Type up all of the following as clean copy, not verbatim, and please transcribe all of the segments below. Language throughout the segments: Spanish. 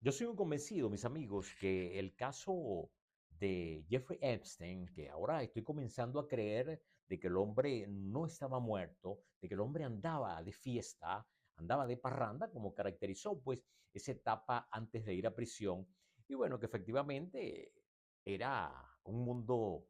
Yo soy un convencido, mis amigos, que el caso de Jeffrey Epstein, que ahora estoy comenzando a creer de que el hombre no estaba muerto, de que el hombre andaba de fiesta, andaba de parranda, como caracterizó pues esa etapa antes de ir a prisión, y bueno, que efectivamente era un mundo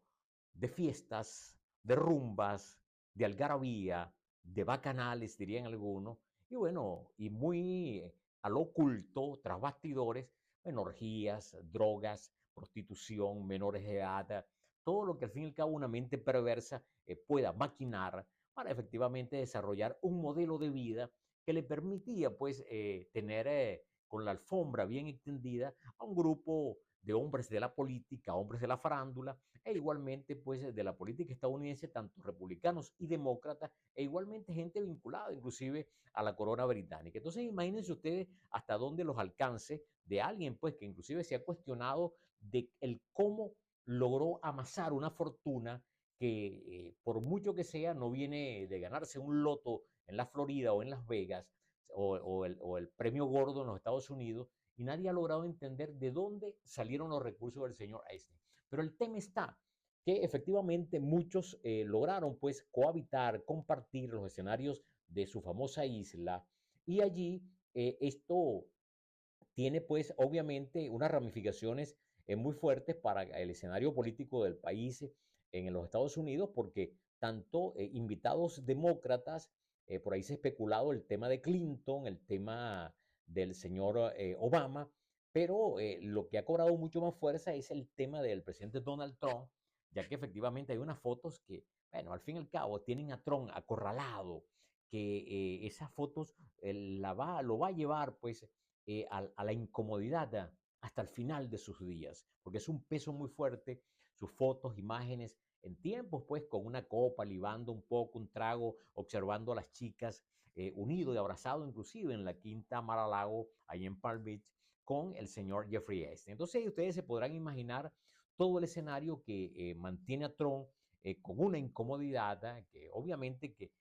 de fiestas, de rumbas, de algarabía, de bacanales, dirían algunos, y bueno, y muy a lo oculto, tras bastidores, bueno, orgías, drogas, prostitución, menores de edad, todo lo que al fin y al cabo una mente perversa pueda maquinar para efectivamente desarrollar un modelo de vida que le permitía pues tener con la alfombra bien extendida a un grupo de hombres de la política, hombres de la farándula, e igualmente pues de la política estadounidense, tanto republicanos y demócratas, e igualmente gente vinculada inclusive a la corona británica. Entonces imagínense ustedes hasta dónde los alcance de alguien pues que inclusive se ha cuestionado de el cómo logró amasar una fortuna que por mucho que sea no viene de ganarse un loto en la Florida o en Las Vegas o el premio gordo en los Estados Unidos, y nadie ha logrado entender de dónde salieron los recursos del señor Einstein. Pero el tema está que efectivamente muchos lograron pues cohabitar, compartir los escenarios de su famosa isla, y allí esto tiene pues obviamente unas ramificaciones muy fuertes para el escenario político del país en los Estados Unidos, porque tanto invitados demócratas, por ahí se ha especulado el tema de Clinton, el tema del señor Obama, pero lo que ha cobrado mucho más fuerza es el tema del presidente Donald Trump, ya que efectivamente hay unas fotos que, bueno, al fin y al cabo tienen a Trump acorralado, que esas fotos lo va a llevar pues a la incomodidad hasta el final de sus días, porque es un peso muy fuerte, sus fotos, imágenes, en tiempos pues con una copa, libando un poco, un trago, observando a las chicas, unido y abrazado inclusive en la quinta Mar-a-Lago, ahí en Palm Beach, con el señor Jeffrey Epstein. Entonces ustedes se podrán imaginar todo el escenario que mantiene a Trump con una incomodidad que obviamente que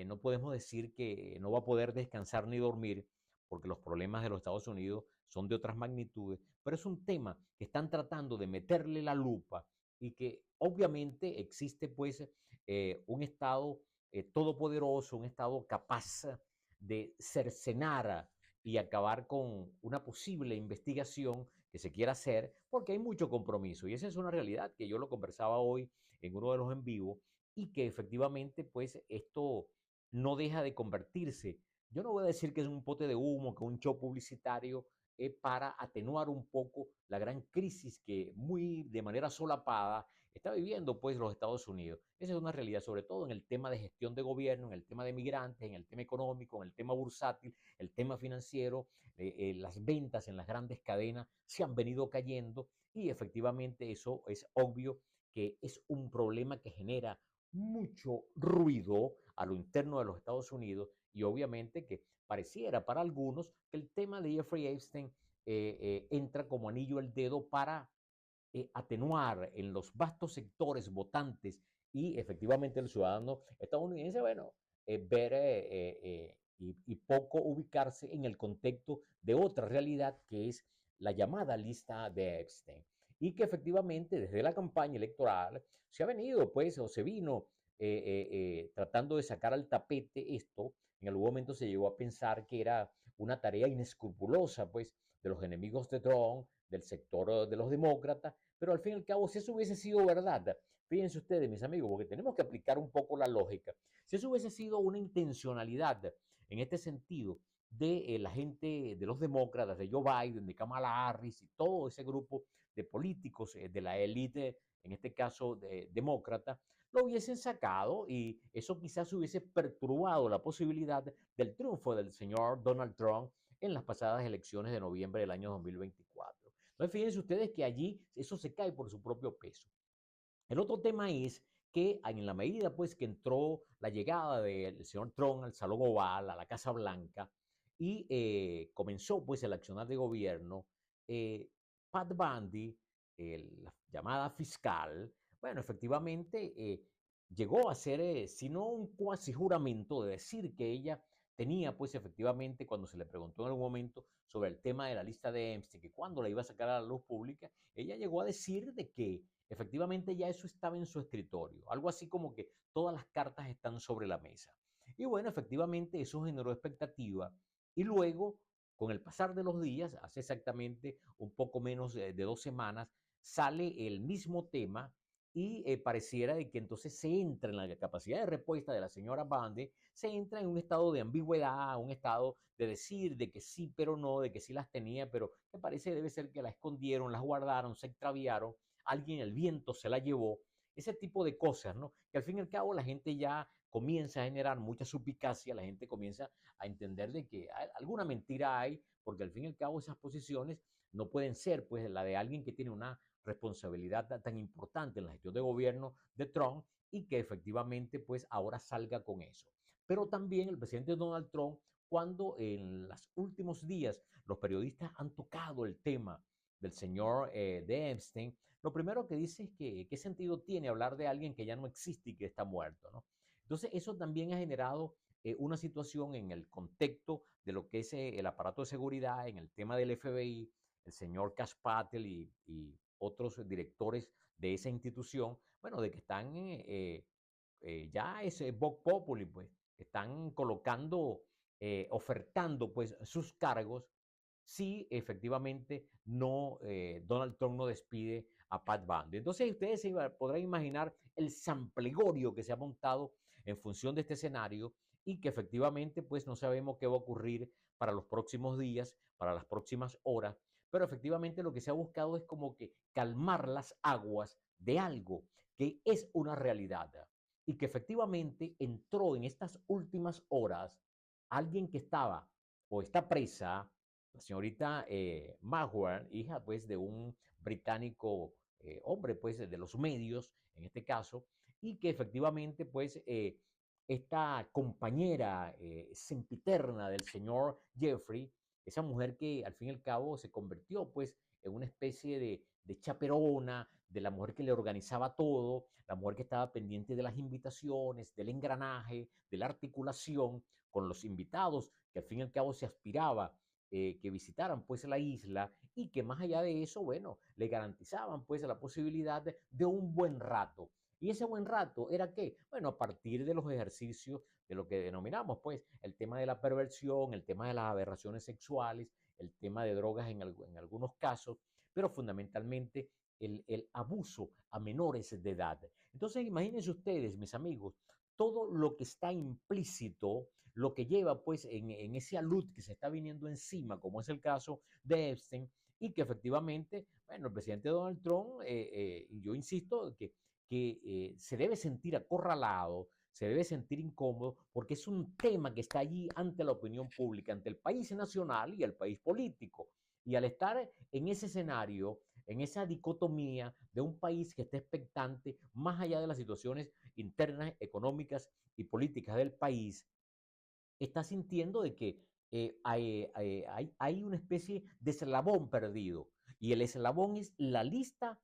no podemos decir que no va a poder descansar ni dormir, porque los problemas de los Estados Unidos son de otras magnitudes, pero es un tema que están tratando de meterle la lupa, y que obviamente existe pues un Estado todopoderoso, un Estado capaz de cercenar y acabar con una posible investigación que se quiera hacer, porque hay mucho compromiso, y esa es una realidad que yo lo conversaba hoy en uno de los en vivo, y que efectivamente pues esto no deja de convertirse, yo no voy a decir que es un pote de humo, que es un show publicitario para atenuar un poco la gran crisis que muy de manera solapada está viviendo pues los Estados Unidos. Esa es una realidad, sobre todo en el tema de gestión de gobierno, en el tema de migrantes, en el tema económico, en el tema bursátil, el tema financiero, las ventas en las grandes cadenas se han venido cayendo, y efectivamente eso es obvio que es un problema que genera mucho ruido a lo interno de los Estados Unidos, y obviamente que pareciera para algunos que el tema de Jeffrey Epstein entra como anillo al dedo para atenuar en los vastos sectores votantes y efectivamente el ciudadano estadounidense, bueno, ver y poco ubicarse en el contexto de otra realidad que es la llamada lista de Epstein. Y que efectivamente desde la campaña electoral se ha venido, pues, o se vino tratando de sacar al tapete esto. En algún momento se llegó a pensar que era una tarea inescrupulosa, pues, de los enemigos de Trump, del sector de los demócratas, pero al fin y al cabo, si eso hubiese sido verdad, fíjense ustedes, mis amigos, porque tenemos que aplicar un poco la lógica, si eso hubiese sido una intencionalidad en este sentido de la gente, de los demócratas, de Joe Biden, de Kamala Harris y todo ese grupo de políticos de la élite, en este caso de demócrata, lo hubiesen sacado, y eso quizás hubiese perturbado la posibilidad del triunfo del señor Donald Trump en las pasadas elecciones de noviembre del año 2024. Entonces, fíjense ustedes que allí eso se cae por su propio peso. El otro tema es que en la medida pues que entró la llegada del señor Trump al Salón Oval, a la Casa Blanca, y comenzó pues el accionar de gobierno, eh, Pat Bundy, la llamada fiscal, bueno, efectivamente llegó a ser, si no un cuasi juramento de decir que ella tenía pues efectivamente cuando se le preguntó en algún momento sobre el tema de la lista de Epstein, que cuándo la iba a sacar a la luz pública, ella llegó a decir de que efectivamente ya eso estaba en su escritorio, algo así como que todas las cartas están sobre la mesa. Y bueno, efectivamente eso generó expectativa y luego, con el pasar de los días, hace exactamente un poco menos de 2 semanas, sale el mismo tema y pareciera de que entonces se entra en la capacidad de respuesta de la señora Bande, se entra en un estado de ambigüedad, un estado de decir de que sí, pero no, de que sí las tenía, pero me parece debe ser que las escondieron, las guardaron, se extraviaron, alguien el viento se la llevó, ese tipo de cosas, ¿no? Que al fin y al cabo la gente ya comienza a generar mucha suspicacia, la gente comienza a entender de que alguna mentira hay, porque al fin y al cabo esas posiciones no pueden ser pues la de alguien que tiene una responsabilidad tan importante en la gestión de gobierno de Trump y que efectivamente pues ahora salga con eso. Pero también el presidente Donald Trump, cuando en los últimos días los periodistas han tocado el tema del señor de Epstein, lo primero que dice es que qué sentido tiene hablar de alguien que ya no existe y que está muerto, ¿no? Entonces eso también ha generado una situación en el contexto de lo que es el aparato de seguridad, en el tema del FBI, el señor Cash Patel y otros directores de esa institución, bueno, de que están ya ese Vox Populi, pues, están colocando, ofertando, pues, sus cargos si efectivamente no, Donald Trump no despide a Pat Bundy. Entonces ustedes se podrán imaginar el samplegorio que se ha montado en función de este escenario y que efectivamente pues no sabemos qué va a ocurrir para los próximos días, para las próximas horas, pero efectivamente lo que se ha buscado es como que calmar las aguas de algo que es una realidad y que efectivamente entró en estas últimas horas alguien que estaba o está presa, la señorita Mahwar, hija pues de un británico hombre pues de los medios en este caso, y que efectivamente pues esta compañera sempiterna del señor Jeffrey, esa mujer que al fin y al cabo se convirtió pues en una especie de chaperona, de la mujer que le organizaba todo, la mujer que estaba pendiente de las invitaciones, del engranaje, de la articulación con los invitados, que al fin y al cabo se aspiraba que visitaran pues la isla y que más allá de eso, bueno, le garantizaban pues la posibilidad de un buen rato. Y ese buen rato era qué? Bueno, a partir de los ejercicios de lo que denominamos pues el tema de la perversión, el tema de las aberraciones sexuales, el tema de drogas en algunos casos, pero fundamentalmente el abuso a menores de edad. Entonces, imagínense ustedes, mis amigos, todo lo que está implícito, lo que lleva pues en ese alud que se está viniendo encima, como es el caso de Epstein, y que efectivamente, bueno, el presidente Donald Trump, yo insisto, que se debe sentir acorralado, se debe sentir incómodo, porque es un tema que está allí ante la opinión pública, ante el país nacional y el país político. Y al estar en ese escenario, en esa dicotomía de un país que está expectante, más allá de las situaciones internas, económicas y políticas del país, está sintiendo de que hay una especie de eslabón perdido. Y el eslabón es la lista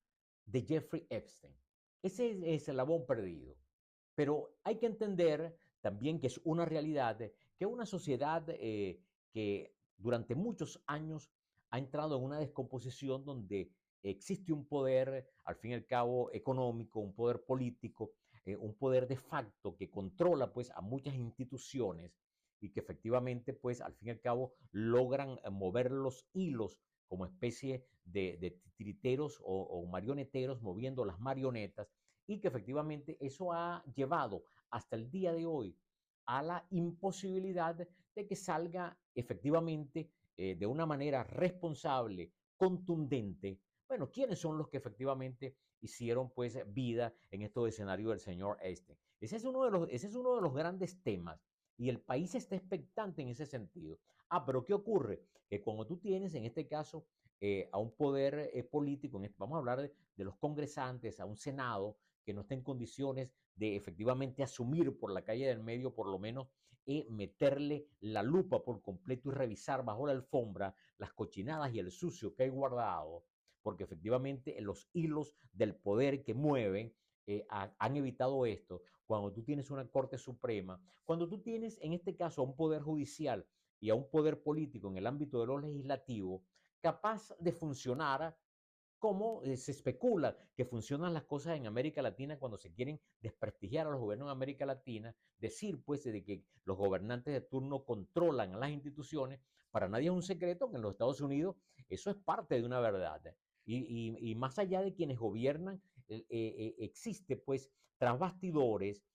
de Jeffrey Epstein. Ese es el eslabón perdido. Pero hay que entender también que es una realidad, que una sociedad que durante muchos años ha entrado en una descomposición donde existe un poder, al fin y al cabo, económico, un poder político, un poder de facto que controla pues a muchas instituciones y que efectivamente pues al fin y al cabo logran mover los hilos como especie de titiriteros o marioneteros moviendo las marionetas y que efectivamente eso ha llevado hasta el día de hoy a la imposibilidad de que salga efectivamente de una manera responsable, contundente, bueno, quiénes son los que efectivamente hicieron pues vida en estos escenarios del señor este. Ese es uno de los grandes temas y el país está expectante en ese sentido. Ah, pero ¿qué ocurre? Que cuando tú tienes en este caso a un poder político, vamos a hablar de los congresantes, a un Senado que no está en condiciones de efectivamente asumir por la calle del medio, por lo menos, meterle la lupa por completo y revisar bajo la alfombra las cochinadas y el sucio que hay guardado, porque efectivamente los hilos del poder que mueven han evitado esto, cuando tú tienes una Corte Suprema, cuando tú tienes en este caso a un poder judicial y a un poder político en el ámbito de lo legislativo capaz de funcionar como se especula que funcionan las cosas en América Latina cuando se quieren desprestigiar a los gobiernos en América Latina, decir pues de que los gobernantes de turno controlan a las instituciones, para nadie es un secreto que en los Estados Unidos eso es parte de una verdad. Y más allá de quienes gobiernan, existe pues tras bastidores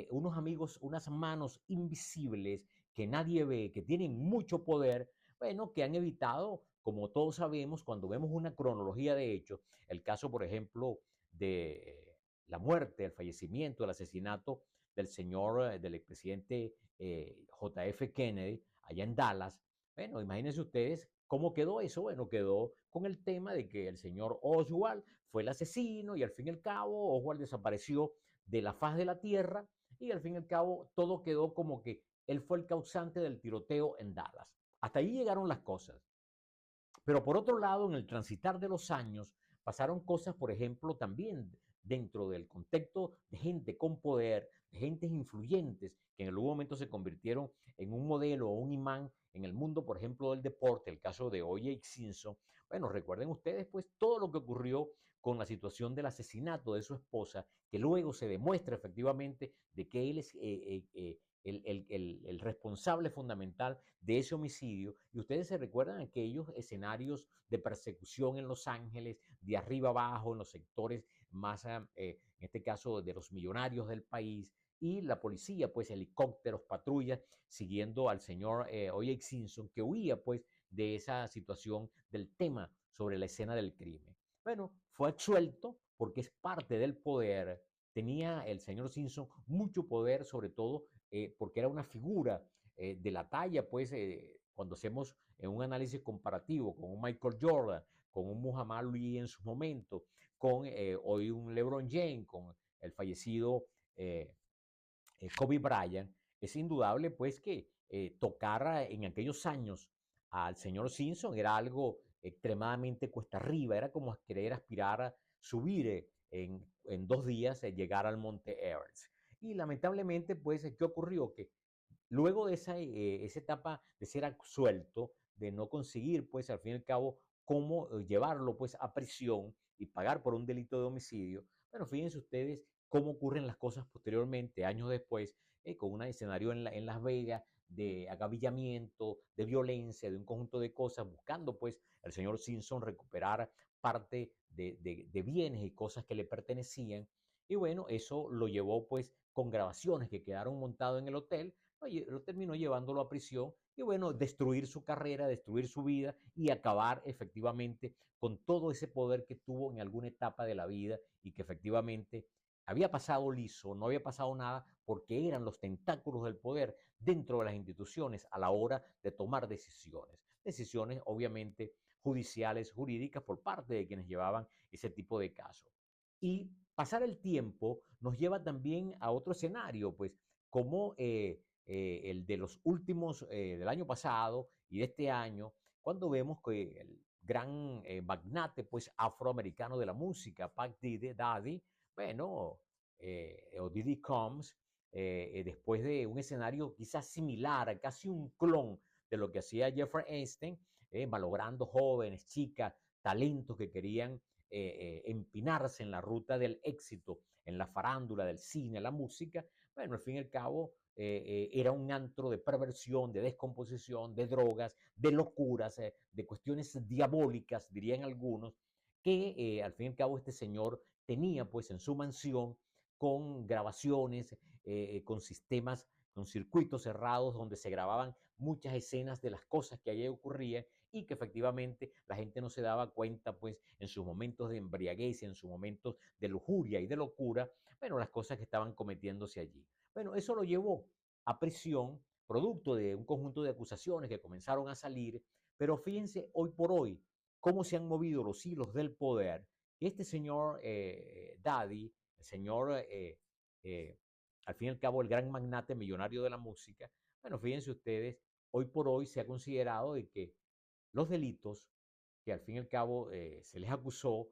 unos amigos, unas manos invisibles que nadie ve, que tienen mucho poder, bueno, que han evitado, como todos sabemos, cuando vemos una cronología de hechos, el caso, por ejemplo, de la muerte, el fallecimiento, el asesinato del señor, del expresidente JF Kennedy, allá en Dallas. Bueno, imagínense ustedes cómo quedó eso. Bueno, quedó con el tema de que el señor Oswald fue el asesino y al fin y al cabo Oswald desapareció de la faz de la tierra y al fin y al cabo todo quedó como que él fue el causante del tiroteo en Dallas. Hasta ahí llegaron las cosas. Pero por otro lado, en el transitar de los años, pasaron cosas, por ejemplo, también dentro del contexto de gente con poder, de gentes influyentes, que en algún momento se convirtieron en un modelo o un imán en el mundo, por ejemplo, del deporte, el caso de O.J. Simpson. Bueno, recuerden ustedes, pues, todo lo que ocurrió con la situación del asesinato de su esposa, que luego se demuestra efectivamente de que él es el responsable fundamental de ese homicidio. Y ustedes se recuerdan aquellos escenarios de persecución en Los Ángeles, de arriba abajo, en los sectores más, en este caso, de los millonarios del país, y la policía, pues helicópteros, patrullas, siguiendo al señor O.J. Simpson, que huía pues de esa situación del tema sobre la escena del crimen. Bueno, fue absuelto porque es parte del poder. Tenía el señor Simpson mucho poder, sobre todo porque era una figura de la talla, pues, cuando hacemos un análisis comparativo con un Michael Jordan, con un Muhammad Ali en su momento, con hoy un LeBron James, con el fallecido Kobe Bryant, es indudable, pues, que tocar en aquellos años al señor Simpson era algo extremadamente cuesta arriba, era como querer aspirar a subir en 2 días, llegar al Monte Everest. Y lamentablemente, pues, ¿qué ocurrió? Que luego de esa etapa de ser absuelto, de no conseguir, pues, al fin y al cabo, cómo llevarlo, pues, a prisión y pagar por un delito de homicidio, bueno, fíjense ustedes cómo ocurren las cosas posteriormente, años después, con un escenario en Las Vegas de agavillamiento, de violencia, de un conjunto de cosas, buscando, pues, el señor Simpson recuperar parte de bienes y cosas que le pertenecían. Y bueno, eso lo llevó, pues, con grabaciones que quedaron montadas en el hotel, lo terminó llevándolo a prisión y bueno, destruir su carrera, destruir su vida y acabar efectivamente con todo ese poder que tuvo en alguna etapa de la vida y que efectivamente había pasado liso, no había pasado nada porque eran los tentáculos del poder dentro de las instituciones a la hora de tomar decisiones. Decisiones obviamente judiciales, jurídicas por parte de quienes llevaban ese tipo de casos. Y pasar el tiempo nos lleva también a otro escenario, pues como el de los últimos, del año pasado y de este año, cuando vemos que el gran magnate pues afroamericano de la música, Puff Daddy, bueno, o Diddy Combs, después de un escenario quizás similar, casi un clon de lo que hacía Jeffrey Einstein, malogrando jóvenes, chicas, talentos que querían empinarse en la ruta del éxito, en la farándula, del cine, la música, bueno, al fin y al cabo era un antro de perversión, de descomposición, de drogas, de locuras, de cuestiones diabólicas, dirían algunos, que al fin y al cabo este señor tenía pues en su mansión con grabaciones, con sistemas, con circuitos cerrados donde se grababan muchas escenas de las cosas que allí ocurrían y que efectivamente la gente no se daba cuenta pues en sus momentos de embriaguez, en sus momentos de lujuria y de locura, bueno, las cosas que estaban cometiéndose allí. Bueno, eso lo llevó a prisión, producto de un conjunto de acusaciones que comenzaron a salir, pero fíjense hoy por hoy cómo se han movido los hilos del poder. Este señor Daddy, el señor, eh, al fin y al cabo, el gran magnate millonario de la música, bueno, fíjense ustedes, hoy por hoy se ha considerado de que los delitos que al fin y al cabo se les acusó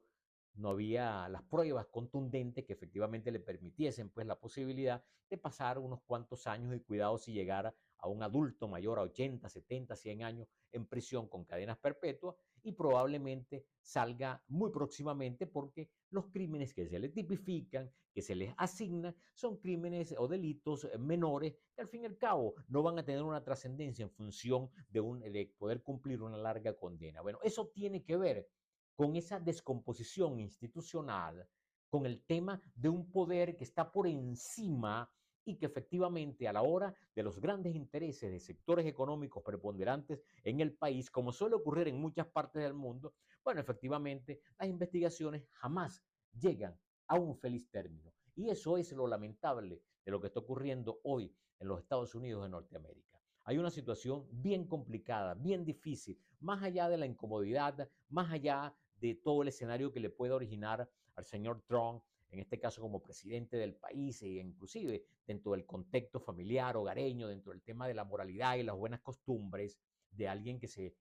no había las pruebas contundentes que efectivamente le permitiesen pues la posibilidad de pasar unos cuantos años de cuidado si llegara a un adulto mayor a 80, 70, 100 años en prisión con cadenas perpetuas y probablemente salga muy próximamente porque los crímenes que se le tipifican, que se les asignan, son crímenes o delitos menores que al fin y al cabo no van a tener una trascendencia en función de poder cumplir una larga condena. Bueno, eso tiene que ver con esa descomposición institucional, con el tema de un poder que está por encima y que efectivamente a la hora de los grandes intereses de sectores económicos preponderantes en el país, como suele ocurrir en muchas partes del mundo, bueno, efectivamente las investigaciones jamás llegan a un feliz término. Y eso es lo lamentable de lo que está ocurriendo hoy en los Estados Unidos de Norteamérica. Hay una situación bien complicada, bien difícil, más allá de la incomodidad, más allá de todo el escenario que le puede originar al señor Trump, en este caso como presidente del país, e inclusive dentro del contexto familiar, hogareño, dentro del tema de la moralidad y las buenas costumbres de alguien que se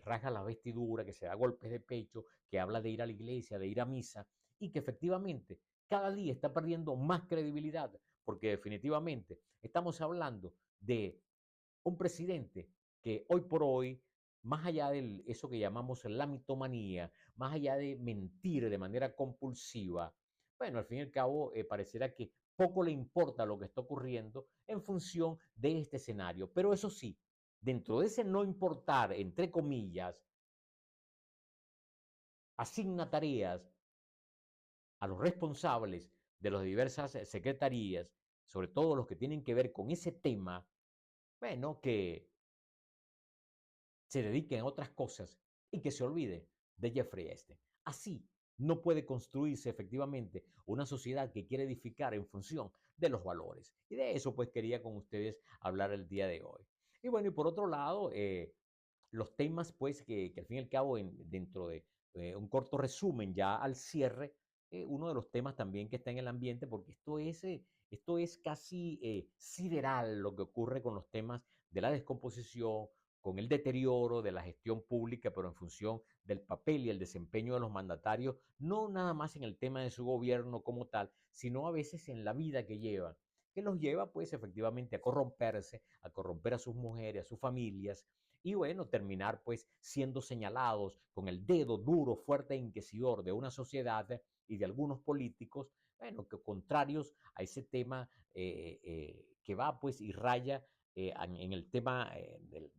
rasga la vestidura, que se da golpes de pecho, que habla de ir a la iglesia, de ir a misa, y que efectivamente cada día está perdiendo más credibilidad, porque definitivamente estamos hablando de un presidente que hoy por hoy, más allá de eso que llamamos la mitomanía, más allá de mentir de manera compulsiva, bueno, al fin y al cabo pareciera que poco le importa lo que está ocurriendo en función de este escenario. Pero eso sí, dentro de ese no importar, entre comillas, asigna tareas a los responsables de las diversas secretarías, sobre todo los que tienen que ver con ese tema, bueno, que se dediquen a otras cosas y que se olvide de Jeffrey Epstein. Así no puede construirse efectivamente una sociedad que quiere edificar en función de los valores. Y de eso pues quería con ustedes hablar el día de hoy. Y bueno, y por otro lado, los temas pues que al fin y al cabo dentro de un corto resumen ya al cierre, uno de los temas también que está en el ambiente, porque esto es casi sideral lo que ocurre con los temas de la descomposición, con el deterioro de la gestión pública, pero en función del papel y el desempeño de los mandatarios, no nada más en el tema de su gobierno como tal, sino a veces en la vida que llevan, que los lleva pues efectivamente a corromperse, a corromper a sus mujeres, a sus familias, y bueno, terminar pues siendo señalados con el dedo duro, fuerte e inquisidor de una sociedad y de algunos políticos, bueno, que contrarios a ese tema que va pues y raya en el tema del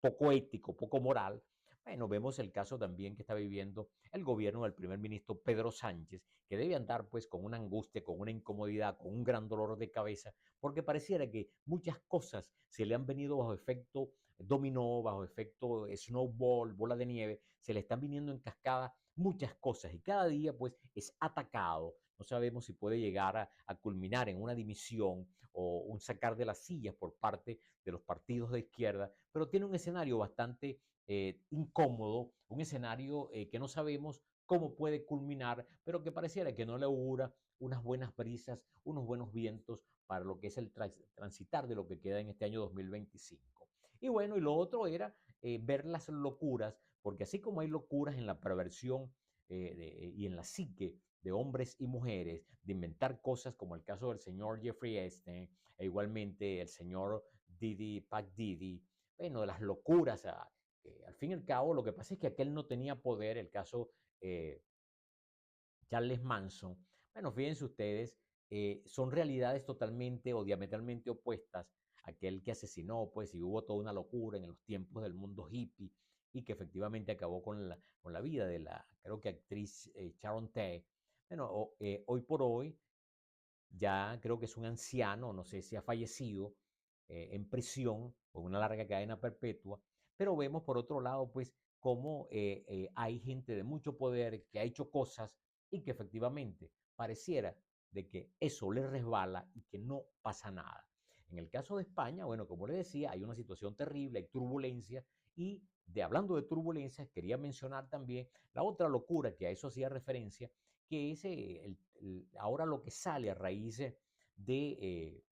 poco ético, poco moral. Bueno, vemos el caso también que está viviendo el gobierno del primer ministro Pedro Sánchez, que debe andar pues con una angustia, con una incomodidad, con un gran dolor de cabeza, porque pareciera que muchas cosas se le han venido bajo efecto dominó, bajo efecto snowball, bola de nieve, se le están viniendo en cascada muchas cosas y cada día pues es atacado. No sabemos si puede llegar a culminar en una dimisión o un sacar de las sillas por parte de los partidos de izquierda, pero tiene un escenario bastante incómodo, un escenario que no sabemos cómo puede culminar, pero que pareciera que no le augura unas buenas brisas, unos buenos vientos para lo que es el transitar de lo que queda en este año 2025. Y bueno, y lo otro era ver las locuras, porque así como hay locuras en la perversión y en la psique de hombres y mujeres, de inventar cosas como el caso del señor Jeffrey Epstein, e igualmente el señor Didi, Pac Didi, bueno, de las locuras, al fin y al cabo, lo que pasa es que aquel no tenía poder, el caso eh, Charles Manson, bueno, fíjense ustedes, son realidades totalmente o diametralmente opuestas a aquel que asesinó, pues, y hubo toda una locura en los tiempos del mundo hippie y que efectivamente acabó con la vida de la, creo que actriz Sharon Tate. Bueno, hoy por hoy ya creo que es un anciano, no sé si ha fallecido en prisión con una larga cadena perpetua, pero vemos por otro lado, pues, cómo hay gente de mucho poder que ha hecho cosas y que efectivamente pareciera de que eso le resbala y que no pasa nada. En el caso de España, bueno, como le decía, hay una situación terrible, hay turbulencia y hablando de turbulencias, quería mencionar también la otra locura que a eso hacía referencia, que es ahora lo que sale a raíz de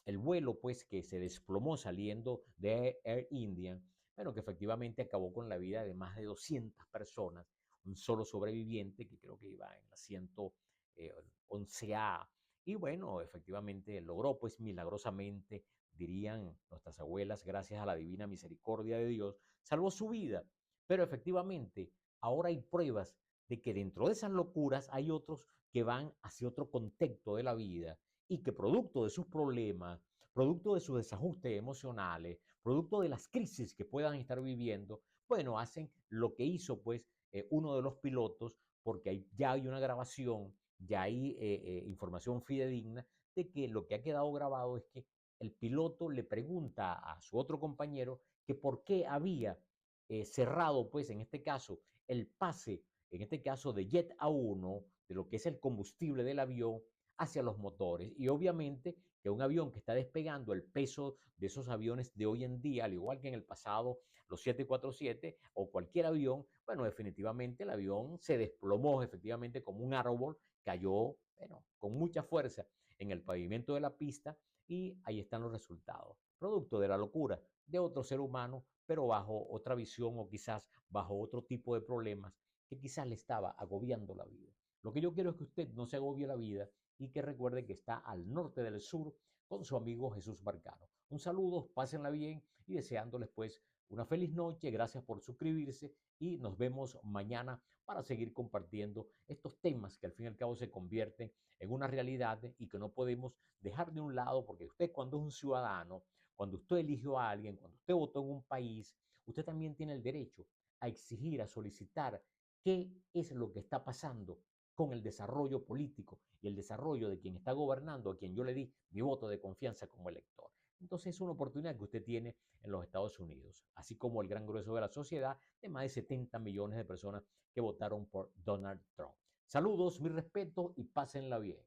el vuelo pues que se desplomó saliendo de Air India, bueno, que efectivamente acabó con la vida de más de 200 personas, un solo sobreviviente, que creo que iba en la 111A. Y bueno, efectivamente logró, pues milagrosamente, dirían nuestras abuelas, gracias a la divina misericordia de Dios, salvó su vida. Pero efectivamente, ahora hay pruebas de que dentro de esas locuras hay otros que van hacia otro contexto de la vida y que producto de sus problemas, producto de sus desajustes emocionales, producto de las crisis que puedan estar viviendo, bueno, hacen lo que hizo pues uno de los pilotos, porque ya hay una grabación, ya hay información fidedigna de que lo que ha quedado grabado es que el piloto le pregunta a su otro compañero que por qué había cerrado, pues en este caso, el pase, en este caso de Jet A1, de lo que es el combustible del avión, hacia los motores. Y obviamente que un avión que está despegando, el peso de esos aviones de hoy en día, al igual que en el pasado, los 747 o cualquier avión, bueno, definitivamente el avión se desplomó efectivamente como un árbol, cayó, bueno, con mucha fuerza en el pavimento de la pista y ahí están los resultados. Producto de la locura de otro ser humano, pero bajo otra visión o quizás bajo otro tipo de problemas que quizás le estaba agobiando la vida. Lo que yo quiero es que usted no se agobie la vida y que recuerde que está al norte del sur con su amigo Jesús Barcano. Un saludo, pásenla bien y deseándoles pues una feliz noche, gracias por suscribirse y nos vemos mañana para seguir compartiendo estos temas que al fin y al cabo se convierten en una realidad y que no podemos dejar de un lado porque usted cuando es un ciudadano, cuando usted eligió a alguien, cuando usted votó en un país, usted también tiene el derecho a exigir, a solicitar qué es lo que está pasando con el desarrollo político y el desarrollo de quien está gobernando, a quien yo le di mi voto de confianza como elector. Entonces es una oportunidad que usted tiene en los Estados Unidos, así como el gran grueso de la sociedad de más de 70 millones de personas que votaron por Donald Trump. Saludos, mi respeto y pásenla bien.